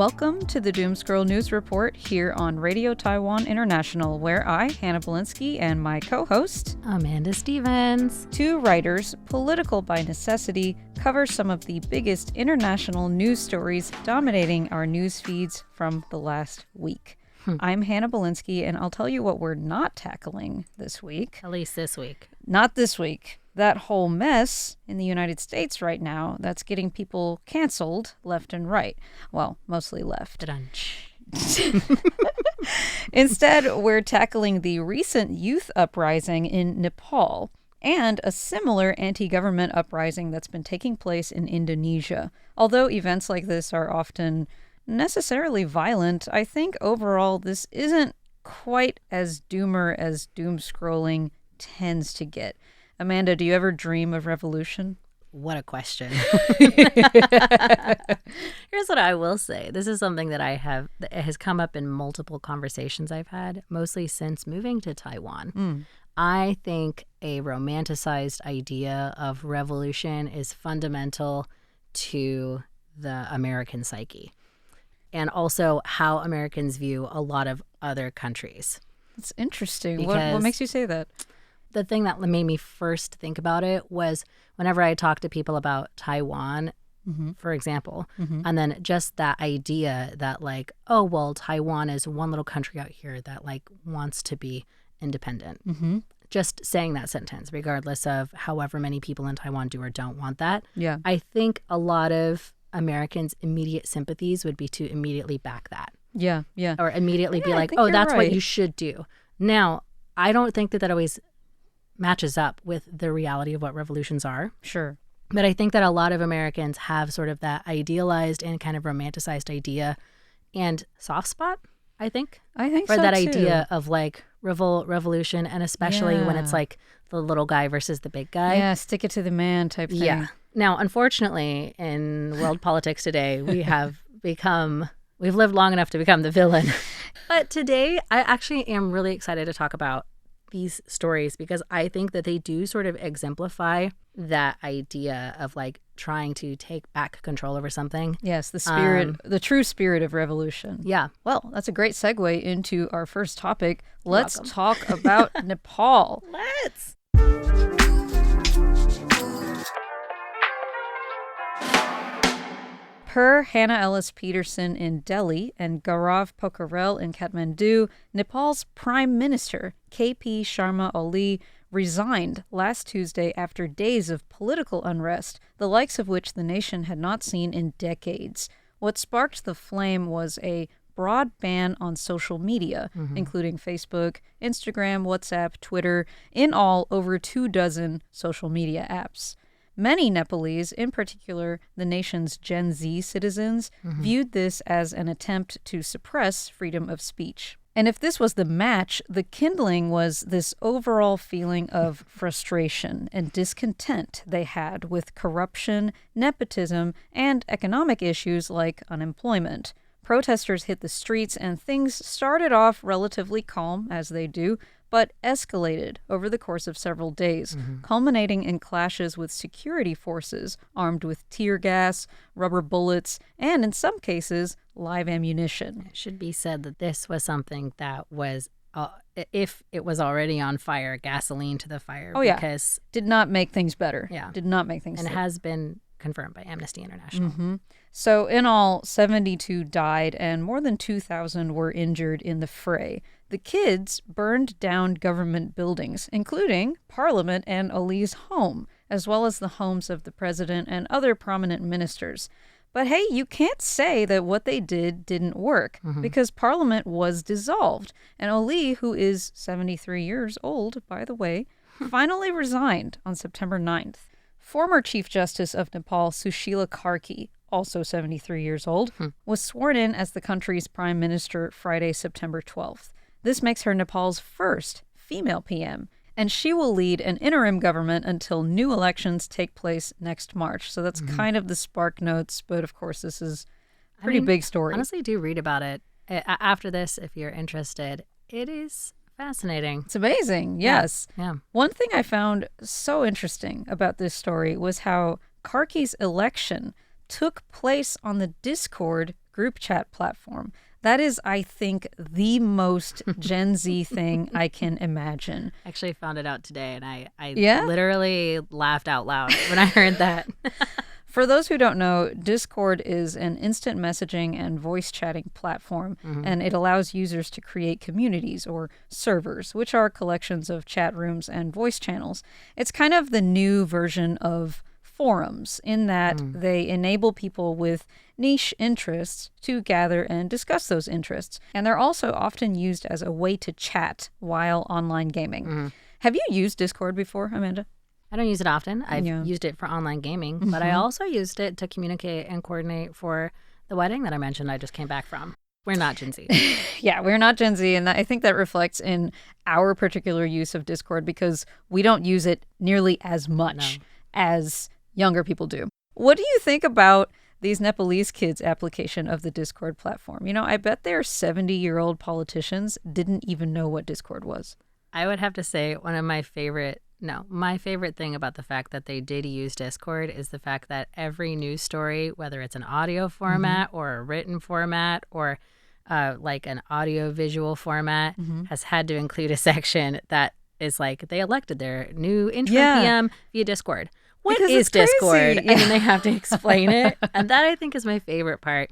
Welcome to the Doomscroll News Report here on Radio Taiwan International, where I, Hanna Belinsky, and my co-host, Amanda Stevens, two writers, political by necessity, cover some of the biggest international news stories dominating our news feeds from the last week. I'm Hanna Belinsky, and I'll tell you what we're not tackling this week. at least this week. Not this week. That whole mess in the United States right now that's getting people canceled left and right. Well, mostly left. Instead, we're tackling the recent youth uprising in Nepal and a similar anti-government uprising that's been taking place in Indonesia. Although events like this are often necessarily violent, I think overall this isn't quite as doomer as doom scrolling tends to get. Amanda, do you ever dream of revolution? What a question. Here's what I will say. This is something that that has come up in multiple conversations I've had, mostly since moving to Taiwan. I think a romanticized idea of revolution is fundamental to the American psyche, and also how Americans view a lot of other countries. It's interesting. What makes you say that? The thing that made me first think about it was whenever I talk to people about Taiwan, for example, and then just that idea that like, oh, well, Taiwan is one little country out here that like wants to be independent. Just saying that sentence, regardless of however many people in Taiwan do or don't want that. Yeah. I think a lot of Americans' immediate sympathies would be to immediately back that. Yeah, yeah. Or immediately be like, oh, that's right. what you should do. Now, I don't think that always matches up with the reality of what revolutions are. Sure. But I think that a lot of Americans have sort of that idealized and kind of romanticized idea and soft spot, I think. For that too. idea of like revolution, and especially when it's like the little guy versus the big guy. Yeah, stick it to the man type thing. Yeah. Now, unfortunately, in world politics today, we've lived long enough to become the villain. But today, I actually am really excited to talk about these stories because I think that they do sort of exemplify that idea of like trying to take back control over something. Yes, the spirit, the true spirit of revolution. Yeah. Well, that's a great segue into our first topic. Let's talk about Nepal. Let's. Per Hannah Ellis Peterson in Delhi and Gaurav Pokharel in Kathmandu, Nepal's Prime Minister, KP Sharma Oli, resigned last Tuesday after days of political unrest, the likes of which the nation had not seen in decades. What sparked the flame was a broad ban on social media, including Facebook, Instagram, WhatsApp, Twitter, in all over 24 social media apps. Many Nepalese, in particular the nation's Gen Z citizens, viewed this as an attempt to suppress freedom of speech. And if this was the match, the kindling was this overall feeling of frustration and discontent they had with corruption, nepotism, and economic issues like unemployment. Protesters hit the streets and things started off relatively calm, as they do, but escalated over the course of several days, culminating in clashes with security forces armed with tear gas, rubber bullets, and in some cases, live ammunition. It should be said that this was something that was, if it was already on fire, gasoline to the fire. Oh, yeah. Because did not make things better. Yeah. Did not make things and better. it has been confirmed by Amnesty International. So in all, 72 died and more than 2,000 were injured in the fray. The kids burned down government buildings, including Parliament and Ali's home, as well as the homes of the president and other prominent ministers. But hey, you can't say that what they did didn't work, because Parliament was dissolved. And Ali, who is 73 years old, by the way, finally resigned on September 9th. Former Chief Justice of Nepal, Sushila Karki, also 73 years old, was sworn in as the country's prime minister Friday, September 12th. This makes her Nepal's first female PM, and she will lead an interim government until new elections take place next March. So that's kind of the spark notes, but of course this is a pretty big story. Honestly, do read about it after this if you're interested. It is fascinating. It's amazing, yes. Yeah. One thing I found so interesting about this story was how Karki's election took place on the Discord group chat platform. That is, I think, the most Gen Z thing I can imagine. I actually found it out today, and I Yeah? literally laughed out loud when I heard that. For those who don't know, Discord is an instant messaging and voice chatting platform, and it allows users to create communities or servers, which are collections of chat rooms and voice channels. It's kind of the new version of forums in that they enable people with niche interests to gather and discuss those interests. And they're also often used as a way to chat while online gaming. Have you used Discord before, Amanda? I don't use it often. I've used it for online gaming, but I also used it to communicate and coordinate for the wedding that I mentioned I just came back from. We're not Gen Z. Yeah, we're not Gen Z, and I think that reflects in our particular use of Discord because we don't use it nearly as much as younger people do. What do you think about these Nepalese kids' application of the Discord platform? You know, I bet their 70-year-old politicians didn't even know what Discord was. I would have to say my favorite thing about the fact that they did use Discord is the fact that every news story, whether it's an audio format or a written format or like an audio visual format, has had to include a section that is like they elected their new interim PM via Discord. What is Discord? And then they have to explain it. And that, I think, is my favorite part.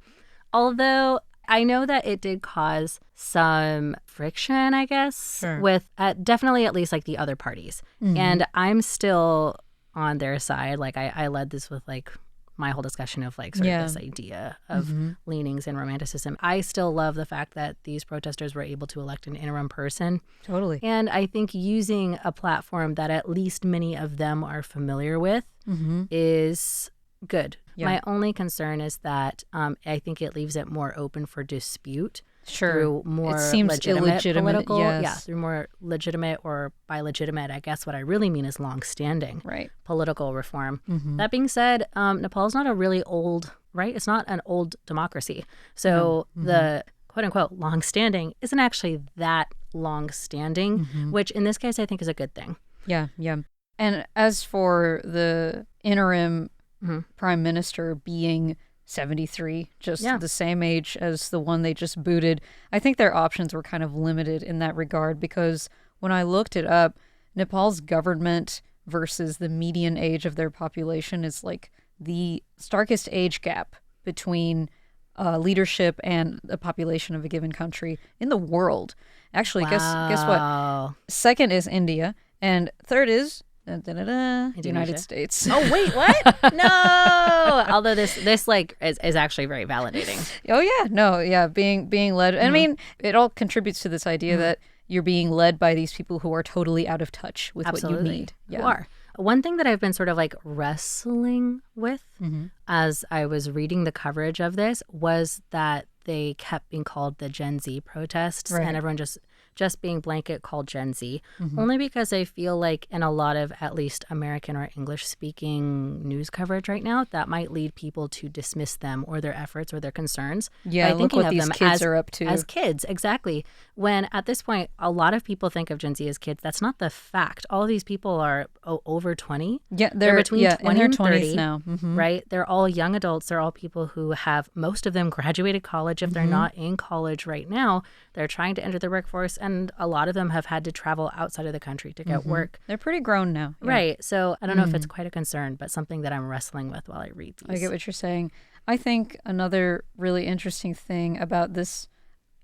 Although I know that it did cause some friction, I guess, with definitely at least like the other parties. And I'm still on their side. Like I led this with like my whole discussion of like sort of this idea of leanings and romanticism. I still love the fact that these protesters were able to elect an interim person. Totally. And I think using a platform that at least many of them are familiar with is good. Yeah. My only concern is that I think it leaves it more open for dispute. Through more legitimate political, through more legitimate, or by legitimate, I guess what I really mean is long-standing political reform. That being said, Nepal is not a really old, it's not an old democracy. So the quote-unquote long-standing isn't actually that long-standing, which in this case I think is a good thing. Yeah. And as for the interim prime minister being 73, just the same age as the one they just booted, I think their options were kind of limited in that regard because when I looked it up, Nepal's government versus the median age of their population is like the starkest age gap between leadership and the population of a given country in the world. Actually, guess what? Second is India, and third is the United States. Oh wait, what? No. Although this like is actually very validating. Oh yeah, no, yeah, being led. I mean, it all contributes to this idea that you're being led by these people who are totally out of touch with what you need. Yeah. Who are. One thing that I've been sort of like wrestling with as I was reading the coverage of this was that they kept being called the Gen Z protests, and everyone just being blanket called Gen Z, only because I feel like in a lot of at least American or English-speaking news coverage right now, that might lead people to dismiss them or their efforts or their concerns. Yeah, look what these kids are up to. As kids, exactly. When at this point, a lot of people think of Gen Z as kids. That's not the fact. All of these people are over 20. Yeah, they're between 20 in their and 20s 30 now. Right? They're all young adults. They're all people who have, most of them graduated college. If they're not in college right now, they're trying to enter the workforce, and a lot of them have had to travel outside of the country to get work. They're pretty grown now. Yeah. Right. So I don't know if it's quite a concern, but something that I'm wrestling with while I read these. I get what you're saying. I think another really interesting thing about this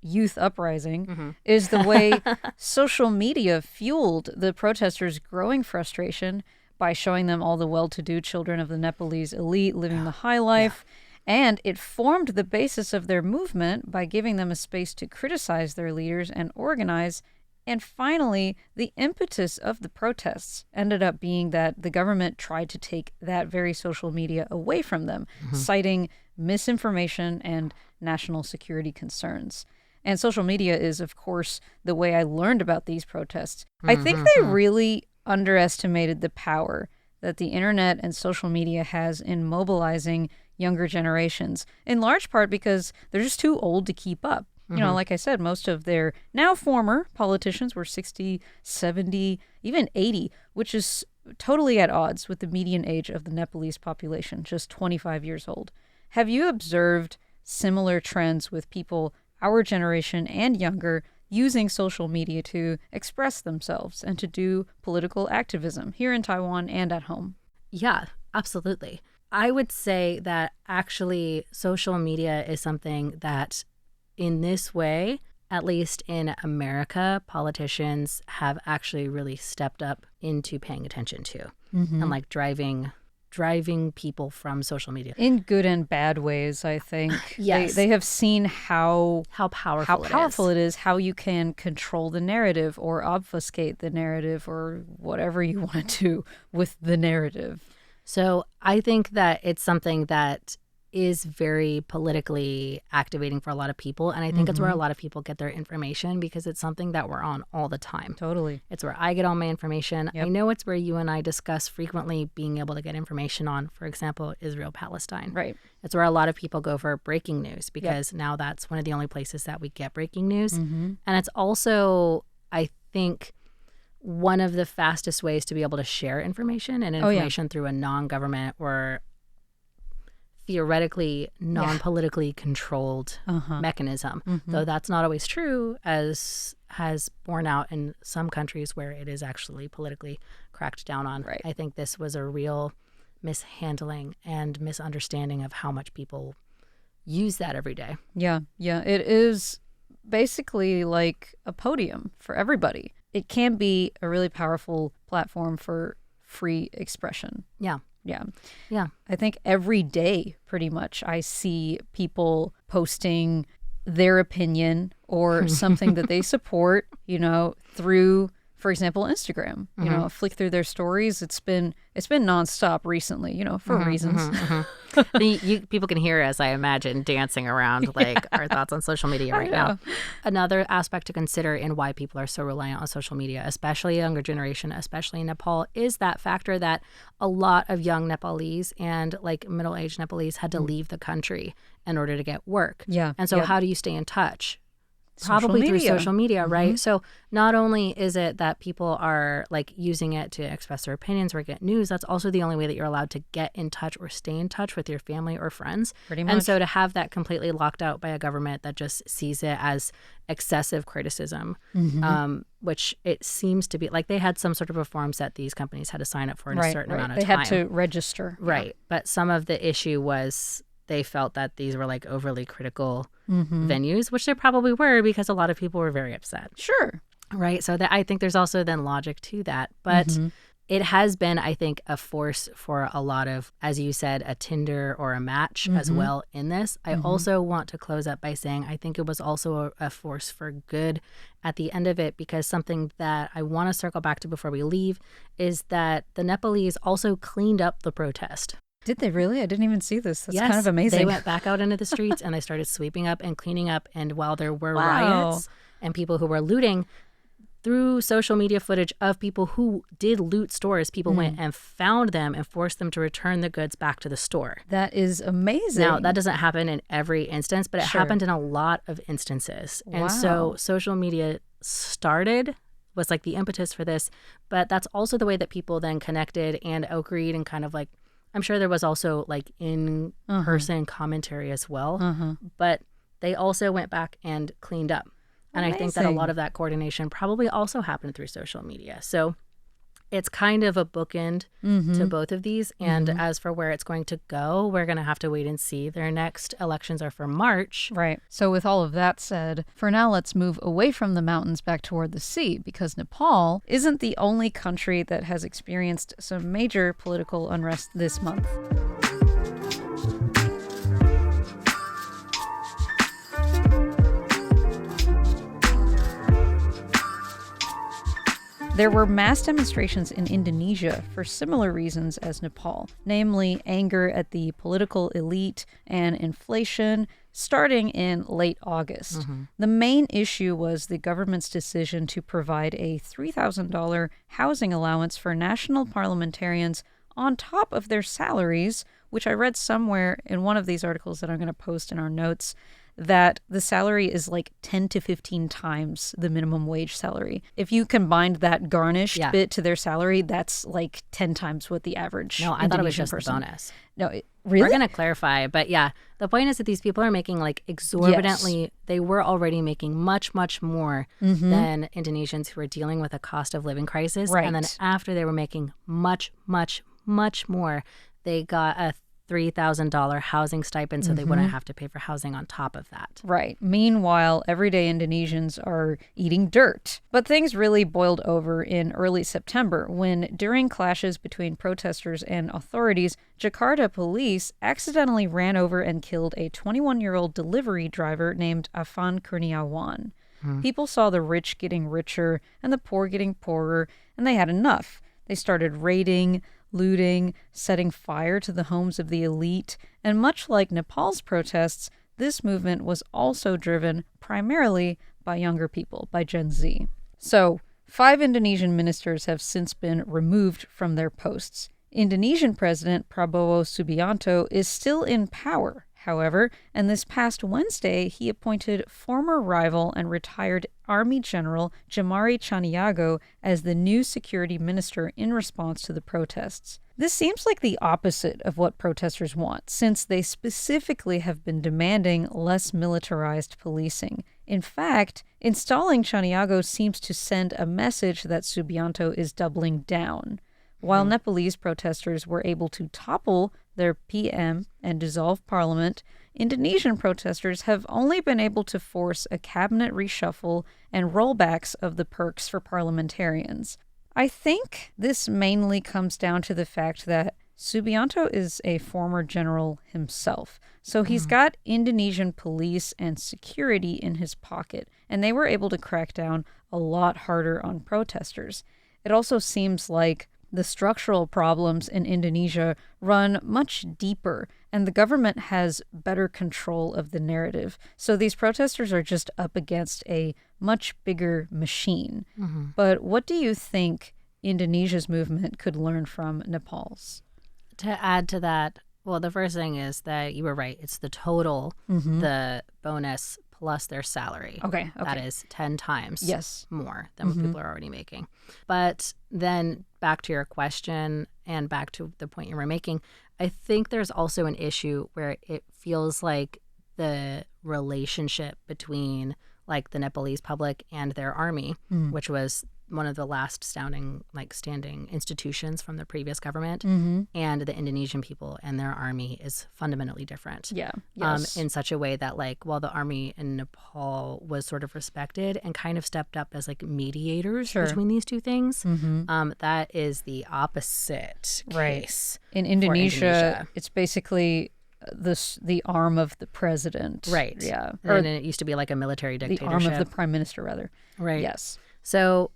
youth uprising is the way social media fueled the protesters' growing frustration by showing them all the well-to-do children of the Nepalese elite living the high life. And it formed the basis of their movement by giving them a space to criticize their leaders and organize. And finally, the impetus of the protests ended up being that the government tried to take that very social media away from them, citing misinformation and national security concerns. And social media is, of course, the way I learned about these protests. I think they really underestimated the power that the internet and social media has in mobilizing younger generations, in large part because they're just too old to keep up. You know, like I said, most of their now former politicians were 60, 70, even 80, which is totally at odds with the median age of the Nepalese population, just 25 years old. Have you observed similar trends with people our generation and younger using social media to express themselves and to do political activism here in Taiwan and at home. Yeah, absolutely. I would say that actually social media is something that in this way, at least in America, politicians have actually really stepped up into paying attention to and like driving people from social media. In good and bad ways, I think. Yes. They have seen how powerful it is, how you can control the narrative or obfuscate the narrative or whatever you want to do with the narrative. So I think that it's something that is very politically activating for a lot of people. And I think it's where a lot of people get their information because it's something that we're on all the time. Totally. It's where I get all my information. Yep. I know it's where you and I discuss frequently being able to get information on, for example, Israel-Palestine. Right. It's where a lot of people go for breaking news because now that's one of the only places that we get breaking news. And it's also, I think, one of the fastest ways to be able to share information and information through a non-government or theoretically non-politically controlled mechanism, though that's not always true, as has borne out in some countries where it is actually politically cracked down on. Right. I think this was a real mishandling and misunderstanding of how much people use that every day. Yeah. It is basically like a podium for everybody. It can be a really powerful platform for free expression. Yeah. I think every day, pretty much, I see people posting their opinion or something that they support, through, for example, Instagram. Flick through their stories. It's been nonstop recently, for reasons. People can hear us, I imagine, dancing around like our thoughts on social media right now. Another aspect to consider in why people are so reliant on social media, especially younger generation, especially in Nepal, is that factor that a lot of young Nepalese and like middle-aged Nepalese had to leave the country in order to get work. Yeah. And so how do you stay in touch? Social Probably media. through social media, right? So not only is it that people are like using it to express their opinions or get news, that's also the only way that you're allowed to get in touch or stay in touch with your family or friends. Pretty much. And so to have that completely locked out by a government that just sees it as excessive criticism, which it seems to be like they had some sort of reforms that these companies had to sign up for in a certain amount of They time. had to register. Right. But some of the issue was they felt that these were like overly critical venues, which they probably were because a lot of people were very upset. Sure. Right. So I think there's also then logic to that. But it has been, I think, a force for a lot of, as you said, a Tinder or a Match as well in this. I also want to close up by saying I think it was also a force for good at the end of it, because something that I want to circle back to before we leave is that the Nepalese also cleaned up the protest. Did they really? I didn't even see this. That's Yes, kind of amazing. They went back out into the streets and they started sweeping up and cleaning up. And while there were riots and people who were looting, through social media footage of people who did loot stores, people went and found them and forced them to return the goods back to the store. That is amazing. Now, that doesn't happen in every instance, but it happened in a lot of instances. And so social media was like the impetus for this. But that's also the way that people then connected and agreed and kind of like, I'm sure there was also like in-person commentary as well, but they also went back and cleaned up. And I think that a lot of that coordination probably also happened through social media. So it's kind of a bookend to both of these. And as for where it's going to go, we're going to have to wait and see. Their next elections are for March. Right. So with all of that said, for now, let's move away from the mountains back toward the sea, because Nepal isn't the only country that has experienced some major political unrest this month. There were mass demonstrations in Indonesia for similar reasons as Nepal, namely anger at the political elite and inflation, starting in late August. The main issue was the government's decision to provide a $3,000 housing allowance for national parliamentarians on top of their salaries, which I read somewhere in one of these articles that I'm going to post in our notes. that the salary is like 10 to 15 times the minimum wage salary. If you combined that garnished bit to their salary, that's like 10 times what the average No, I thought it was Indonesian just person. the bonus. No, really? We're going to clarify. But yeah, the point is that these people are making like exorbitantly, they were already making much, much more than Indonesians who are dealing with a cost of living crisis. Right. And then after they were making much, much, much more, they got a $3,000 housing stipend so they wouldn't have to pay for housing on top of that. Right. Meanwhile, everyday Indonesians are eating dirt. But things really boiled over in early September when, during clashes between protesters and authorities, Jakarta police accidentally ran over and killed a 21-year-old delivery driver named Afan Kurniawan. People saw the rich getting richer and the poor getting poorer, and they had enough. They started raiding, looting, setting fire to the homes of the elite, and much like Nepal's protests, this movement was also driven primarily by younger people, by Gen Z. So, 5 Indonesian ministers have since been removed from their posts. Indonesian President Prabowo Subianto is still in power, however, and this past Wednesday he appointed former rival and retired Army General Jamari Chaniago as the new security minister in response to the protests. This seems like the opposite of what protesters want, since they specifically have been demanding less militarized policing. In fact, installing Chaniago seems to send a message that Subianto is doubling down. While Nepalese protesters were able to topple their PM and dissolve parliament, Indonesian protesters have only been able to force a cabinet reshuffle and rollbacks of the perks for parliamentarians. I think this mainly comes down to the fact that Subianto is a former general himself, so he's got Indonesian police and security in his pocket, and they were able to crack down a lot harder on protesters. It also seems like the structural problems in Indonesia run much deeper, and the government has better control of the narrative. So these protesters are just up against a much bigger machine. But what do you think Indonesia's movement could learn from Nepal's? To add to that, well, the first thing is that you were right. It's the total, the bonus plus their salary. Okay. That is 10 times more than what Mm-hmm. people are already making. But then back to your question and back to the point you were making, I think there's also an issue where it feels like the relationship between like the Nepalese public and their army, which was one of the last standing institutions from the previous government, and the Indonesian people and their army is fundamentally different. Yeah. Yes. In such a way that like while the army in Nepal was sort of respected and kind of stepped up as like mediators between these two things, that is the opposite case. In Indonesia, it's basically the arm of the president. Right. Yeah. And it used to be like a military the dictatorship. arm of the prime minister, rather. Right. Yes. So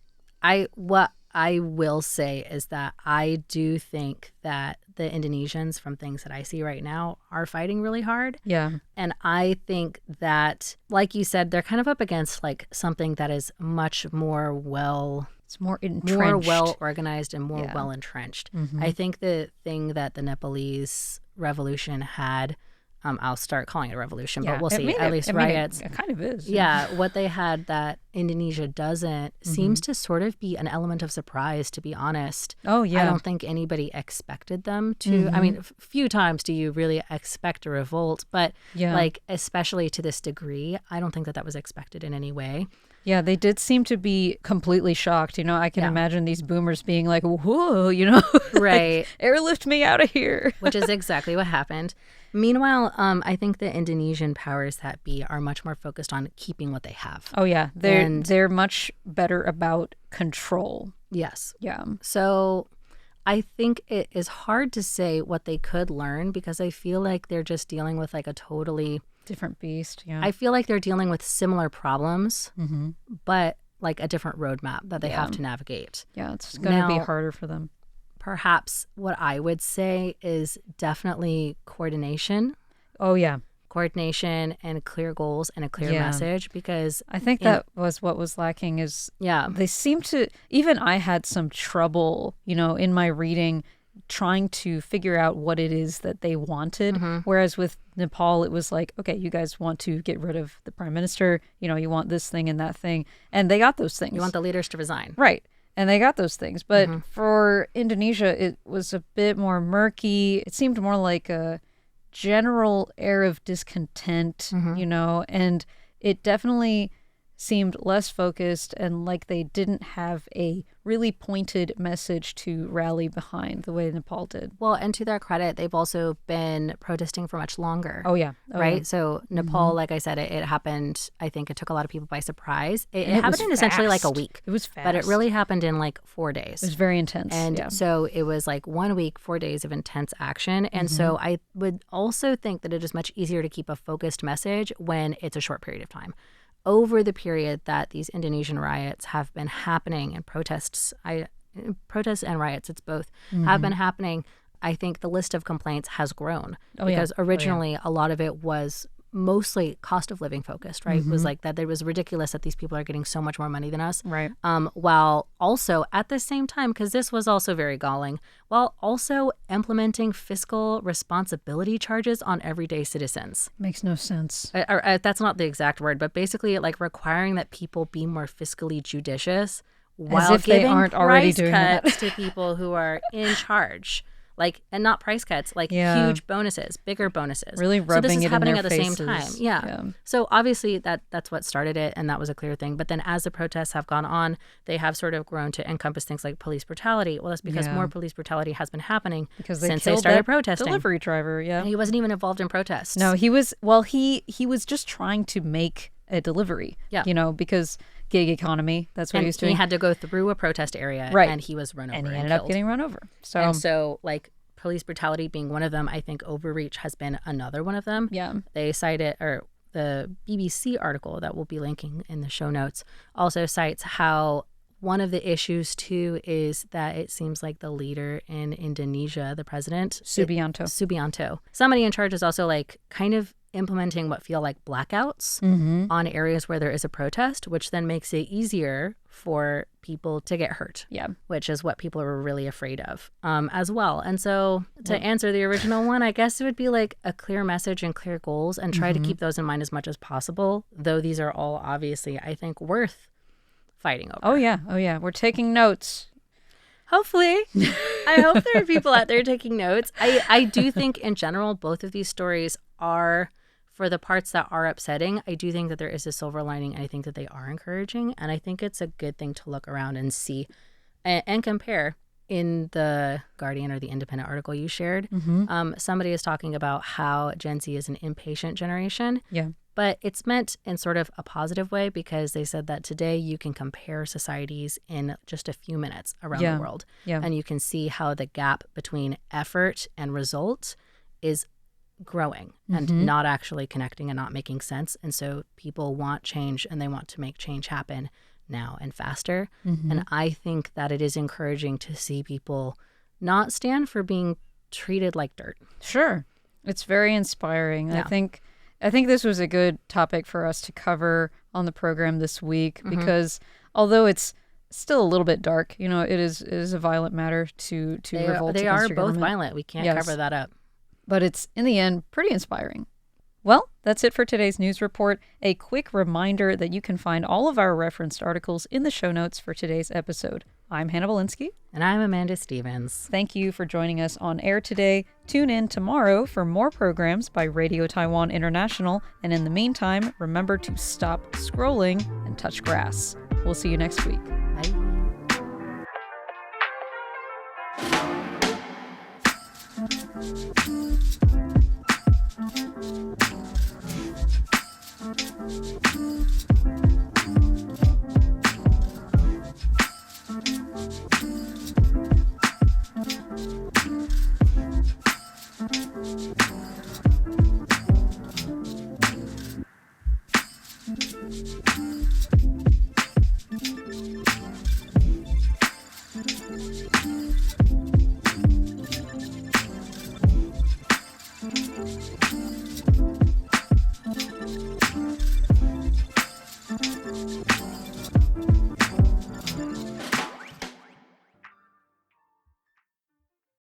what I will say is that I do think that the Indonesians, from things that I see right now, are fighting really hard. Yeah. And I think that, like you said, they're kind of up against like something that is much more It's more entrenched. well organized and more well entrenched. I think the thing that the Nepalese revolution had, I'll start calling it a revolution, but we'll see. At least riots. It kind of is. Yeah, what they had that Indonesia doesn't seems to sort of be an element of surprise, to be honest. Oh, yeah. I don't think anybody expected them to. I mean, few times do you really expect a revolt, but like especially to this degree, I don't think that was expected in any way. Yeah, they did seem to be completely shocked. You know, I can imagine these boomers being like, whoa, you know, right. Airlift me out of here. Which is exactly what happened. Meanwhile, I think the Indonesian powers that be are much more focused on keeping what they have. Oh, yeah. They're much better about control. Yes. Yeah. So I think it is hard to say what they could learn because I feel like they're just dealing with like a totally different beast. Yeah. I feel like they're dealing with similar problems, but like a different roadmap that they have to navigate. Yeah, it's going to be harder for them. Perhaps what I would say is definitely coordination. Oh, yeah. Coordination and clear goals and a clear message, because I think that was what was lacking is they seem to, even I had some trouble, you know, in my reading trying to figure out what it is that they wanted. Whereas with Nepal, it was like, okay, you guys want to get rid of the prime minister, you want this thing and that thing. And they got those things. You want the leaders to resign. Right. And they got those things. But for Indonesia, it was a bit more murky. It seemed more like a general air of discontent, and it definitely seemed less focused and like they didn't have a really pointed message to rally behind the way Nepal did. Well, and to their credit, they've also been protesting for much longer. Oh, yeah. Right? So Nepal, like I said, it happened, I think it took a lot of people by surprise. It happened in essentially like a week. It was fast. But it really happened in like 4 days. It was very intense. And so it was like 1 week, 4 days of intense action. And so I would also think that it is much easier to keep a focused message when it's a short period of time. Over the period that these Indonesian riots have been happening and protests and riots, it's both, have been happening, I think the list of complaints has grown. Because originally a lot of it was mostly cost of living focused, right? It was like that it was ridiculous that these people are getting so much more money than us. Right. While also at the same time, because this was also very galling, while also implementing fiscal responsibility charges on everyday citizens. Makes no sense. That's not the exact word, but basically like requiring that people be more fiscally judicious while if they giving aren't already price doing cuts that. to people who are in charge. Like, and not price cuts, like huge bonuses, bigger bonuses. Really rubbing so this is it in happening their at the faces. same time. Yeah. So obviously that's what started it, and that was a clear thing. But then as the protests have gone on, they have sort of grown to encompass things like police brutality. Well, that's because more police brutality has been happening since they started protesting. Delivery driver, And he wasn't even involved in protests. No, he was. Well, he was just trying to make a delivery. Yeah. Because gig economy. That's what he was doing. He had to go through a protest area, and he was run over. And he ended killed. up getting run over. So like. Police brutality being one of them. I think overreach has been another one of them. Yeah. They cite it, or the BBC article that we'll be linking in the show notes also cites how one of the issues too is that it seems like the leader in Indonesia, the president, Subianto, somebody in charge, is also like kind of implementing what feel like blackouts on areas where there is a protest, which then makes it easier for people to get hurt. Yeah. Which is what people are really afraid of as well. And so to answer the original one, I guess it would be like a clear message and clear goals and try to keep those in mind as much as possible, though these are all obviously, I think, worth fighting over. Oh, yeah. We're taking notes. Hopefully. I hope there are people out there taking notes. I do think in general, both of these stories are, for the parts that are upsetting, I do think that there is a silver lining. And I think that they are encouraging. And I think it's a good thing to look around and see and compare. In the Guardian or the Independent article you shared, somebody is talking about how Gen Z is an impatient generation. Yeah. But it's meant in sort of a positive way, because they said that today you can compare societies in just a few minutes around the world. Yeah. And you can see how the gap between effort and result is growing and not actually connecting and not making sense. And so people want change, and they want to make change happen now and faster. And I think that it is encouraging to see people not stand for being treated like dirt. Sure. It's very inspiring. Yeah. I think this was a good topic for us to cover on the program this week, because although it's still a little bit dark, it is a violent matter to revolt against They your are both government. violent. We can't cover that up. But it's, in the end, pretty inspiring. Well, that's it for today's news report. A quick reminder that you can find all of our referenced articles in the show notes for today's episode. I'm Hanna Belinsky. And I'm Amanda Stevens. Thank you for joining us on air today. Tune in tomorrow for more programs by Radio Taiwan International. And in the meantime, remember to stop scrolling and touch grass. We'll see you next week. Bye.